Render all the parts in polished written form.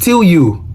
still you,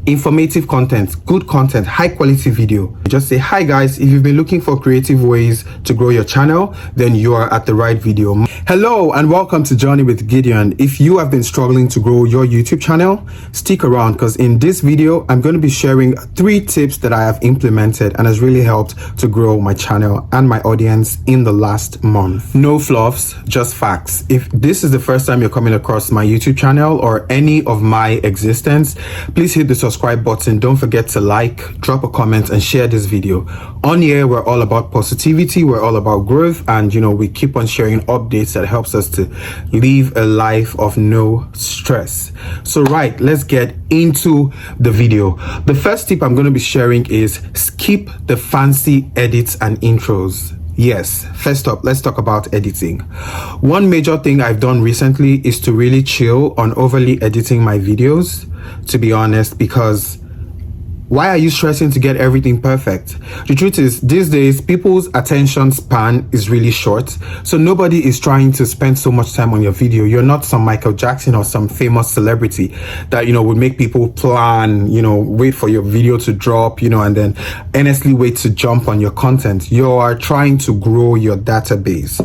informative content, good content, high quality video. Just say, hi guys, if you've been looking for creative ways to grow your channel, then you are at the right video. Hello and welcome to Journey with Gideon. If you have been struggling to grow your YouTube channel, stick around, because in this video I'm going to be sharing 3 tips that I have implemented and has really helped to grow my channel and my audience in the last month. No fluffs, just facts. If this is the first time you're coming across my YouTube channel or any of my existence, please hit the subscribe button. Don't forget to like, drop a comment and share this video. On here, we're all about positivity, we're all about growth, and we keep on sharing updates that helps us to live a life of no stress. So right, let's get into the video. The first tip I'm going to be sharing is skip the fancy edits and intros. Yes, first up, let's talk about editing. One major thing I've done recently is to really chill on overly editing my videos, to be honest, because why are you stressing to get everything perfect? The truth is, these days, people's attention span is really short. So nobody is trying to spend so much time on your video. You're not some Michael Jackson or some famous celebrity that, would make people plan, wait for your video to drop, and then honestly wait to jump on your content. You are trying to grow your database.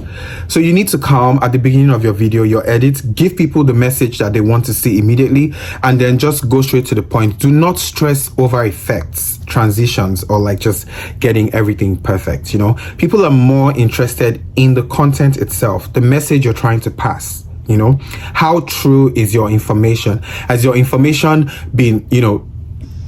So you need to calm at the beginning of your video, your edit, give people the message that they want to see immediately, and then just go straight to the point. Do not stress over effects, transitions, or like just getting everything perfect. People are more interested in the content itself, the message you're trying to pass. How true is your information? Has your information been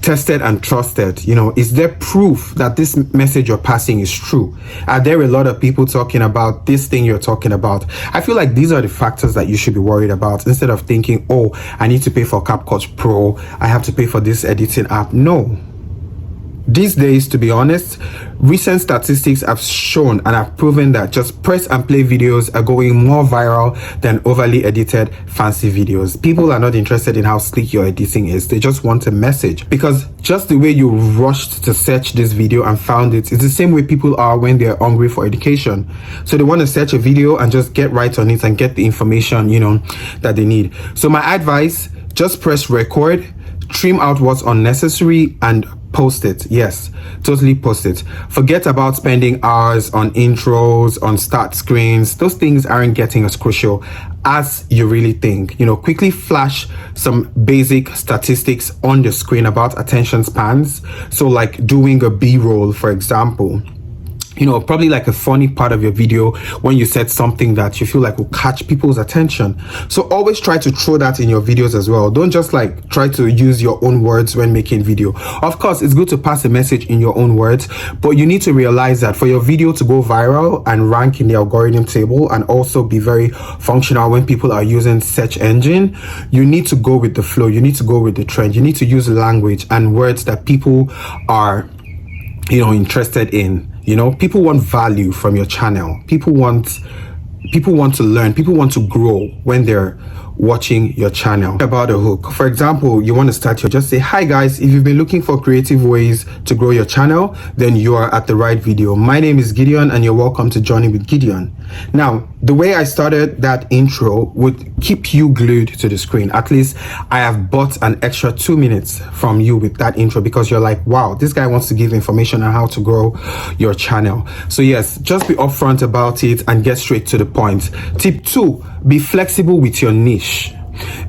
tested and trusted? Is there proof that this message you're passing is true? Are there a lot of people talking about this thing you're talking about? I feel like these are the factors that you should be worried about, instead of thinking, oh, I need to pay for CapCut Pro, I have to pay for this editing app. No. These days, to be honest, recent statistics have shown and have proven that just press and play videos are going more viral than overly edited fancy videos. People are not interested in how slick your editing is. They just want a message, because just the way you rushed to search this video and found it is the same way people are when they're hungry for education. So they want to search a video and just get right on it and get the information, that they need. So my advice, just press record, trim out what's unnecessary, and post it. Yes, totally post it. Forget about spending hours on intros, on start screens. Those things aren't getting as crucial as you really think. Quickly flash some basic statistics on the screen about attention spans. So like doing a B-roll, for example, probably like a funny part of your video when you said something that you feel like will catch people's attention. So always try to throw that in your videos as well. Don't just like try to use your own words when making video. Of course, it's good to pass a message in your own words, but you need to realize that for your video to go viral and rank in the algorithm table and also be very functional when people are using search engine, you need to go with the flow. You need to go with the trend. You need to use language and words that people are interested in. People want value from your channel. People want to learn. People want to grow when they're watching your channel. About a hook, for example, you want to start just say, hi guys, if you've been looking for creative ways to grow your channel, then you are at the right video. My name is Gideon and you're welcome to Journey with Gideon. Now, the way I started that intro would keep you glued to the screen. At least I have bought an extra 2 minutes from you with that intro, because you're like, wow, this guy wants to give information on how to grow your channel. So yes, just be upfront about it and get straight to the point. Tip 2, be flexible with your niche.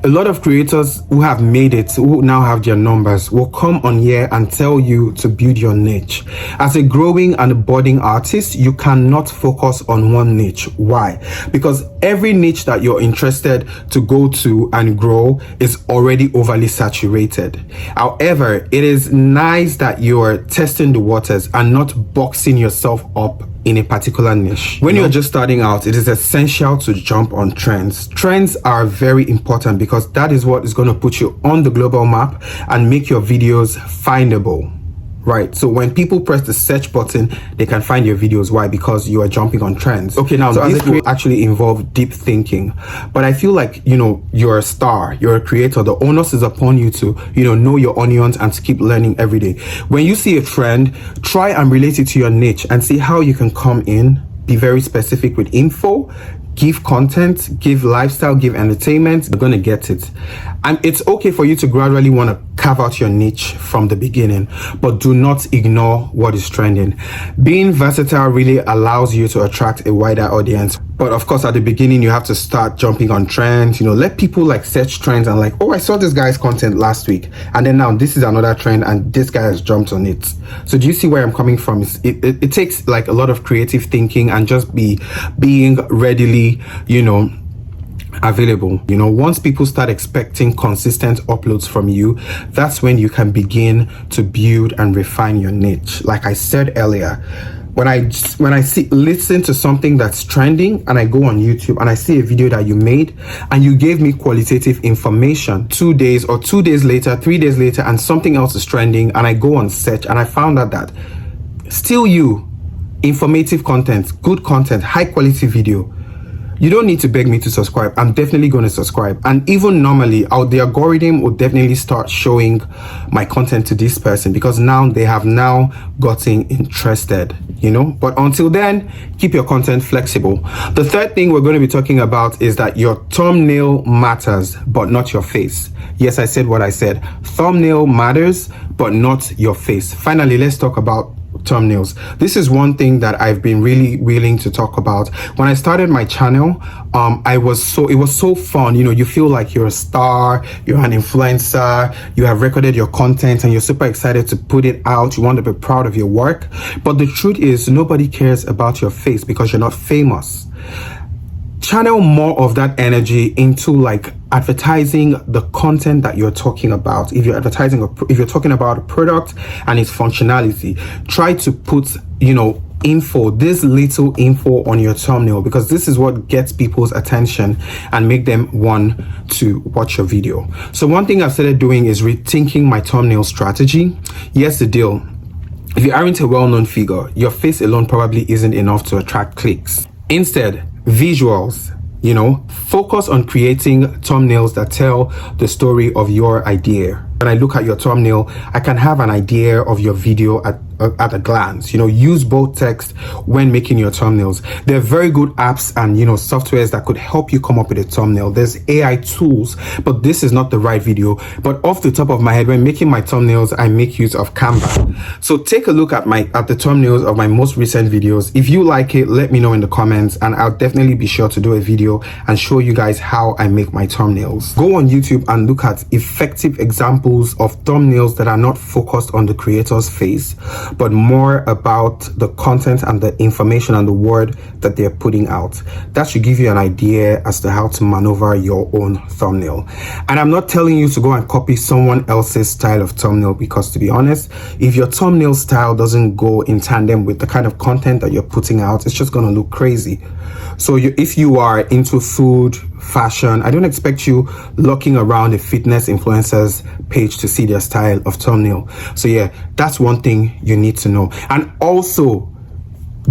A lot of creators who have made it, who now have their numbers, will come on here and tell you to build your niche. As a growing and budding artist, you cannot focus on one niche. Why? Because every niche that you're interested to go to and grow is already overly saturated. However, it is nice that you're testing the waters and not boxing yourself up in a particular niche. When you're just starting out, it is essential to jump on trends. Trends are very important because that is what is going to put you on the global map and make your videos findable. Right, so when people press the search button, they can find your videos. Why? Because you are jumping on trends. Okay, now so this will actually involve deep thinking, but I feel like you're a star, you're a creator. The onus is upon you to know your onions and to keep learning every day. When you see a trend, try and relate it to your niche and see how you can come in, be very specific with info, give content, give lifestyle, give entertainment, you're going to get it. And it's okay for you to gradually want to carve out your niche from the beginning, but do not ignore what is trending. Being versatile really allows you to attract a wider audience. But of course, at the beginning, you have to start jumping on trends, let people like search trends and like, oh, I saw this guy's content last week. And then now this is another trend and this guy has jumped on it. So do you see where I'm coming from? It takes like a lot of creative thinking and just being readily, available. Once people start expecting consistent uploads from you, that's when you can begin to build and refine your niche. Like I said earlier, when I listen to something that's trending and I go on YouTube and I see a video that you made and you gave me qualitative information 2 days or 2 days later, 3 days later, and something else is trending and I go on search and I found out that still informative content, good content, high quality video, you don't need to beg me to subscribe. I'm definitely going to subscribe. And even normally, the algorithm will definitely start showing my content to this person because now they have now gotten interested, But until then, keep your content flexible. The third thing we're going to be talking about is that your thumbnail matters, but not your face. Yes, I said what I said. Thumbnail matters, but not your face. Finally, let's talk about thumbnails. This is one thing that I've been really willing to talk about. When I started my channel, it was so fun. You feel like you're a star, you're an influencer, you have recorded your content and you're super excited to put it out. You want to be proud of your work. But the truth is nobody cares about your face because you're not famous. Channel more of that energy into like advertising the content that you're talking about. If you're if you're talking about a product and its functionality, try to put, this little info on your thumbnail because this is what gets people's attention and make them want to watch your video. So one thing I've started doing is rethinking my thumbnail strategy. Here's the deal. If you aren't a well-known figure, your face alone probably isn't enough to attract clicks. Instead, visuals, focus on creating thumbnails that tell the story of your idea. When I look at your thumbnail, I can have an idea of your video at a glance. Use bold text when making your thumbnails. There are very good apps and softwares that could help you come up with a thumbnail. There's AI tools, but this is not the right video. But off the top of my head, when making my thumbnails, I make use of Canva. So take a look at the thumbnails of my most recent videos. If you like it, let me know in the comments and I'll definitely be sure to do a video and show you guys how I make my thumbnails. Go on YouTube and look at effective examples of thumbnails that are not focused on the creator's face, but more about the content and the information and the word that they're putting out. That should give you an idea as to how to maneuver your own thumbnail. And I'm not telling you to go and copy someone else's style of thumbnail because, to be honest, if your thumbnail style doesn't go in tandem with the kind of content that you're putting out, it's just going to look crazy. So if you are into food, fashion, I don't expect you looking around a fitness influencer's page to see their style of thumbnail. So yeah, that's one thing you need to know. And also,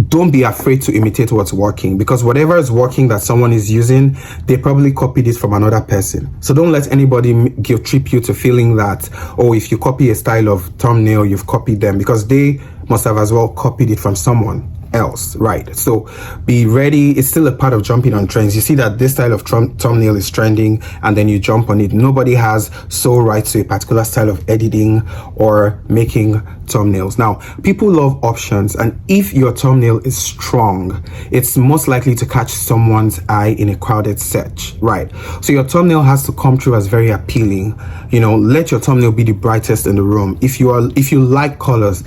don't be afraid to imitate what's working because whatever is working that someone is using, they probably copied it from another person. So don't let anybody guilt-trip you to feeling that, oh, if you copy a style of thumbnail, you've copied them, because they must have as well copied it from someone else, right? So be ready. It's still a part of jumping on trends. You see that this style of thumbnail is trending and then you jump on it. Nobody has sole rights to a particular style of editing or making thumbnails. Now, people love options, and if your thumbnail is strong, it's most likely to catch someone's eye in a crowded search, right? So your thumbnail has to come through as very appealing. Let your thumbnail be the brightest in the room. If you like colors,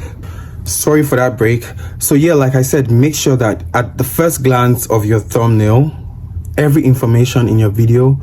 sorry for that break. So yeah, like I said, make sure that at the first glance of your thumbnail, every information in your video,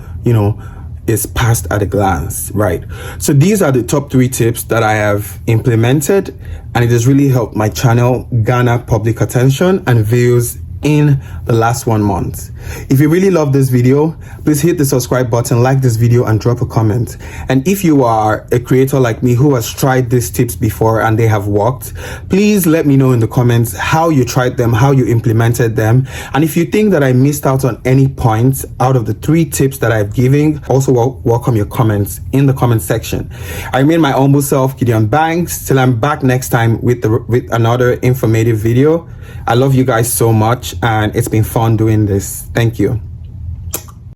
is passed at a glance, right? So these are the top 3 tips that I have implemented, and it has really helped my channel garner public attention and views in the last 1 month. If you really love this video, please hit the subscribe button, like this video, and drop a comment. And if you are a creator like me who has tried these tips before and they have worked, please let me know in the comments how you tried them, how you implemented them. And if you think that I missed out on any points out of the 3 tips that I've given, also welcome your comments in the comment section. I remain my humble self, Gideon Banks, till I'm back next time with another informative video. I love you guys so much, and it's been fun doing this. Thank you.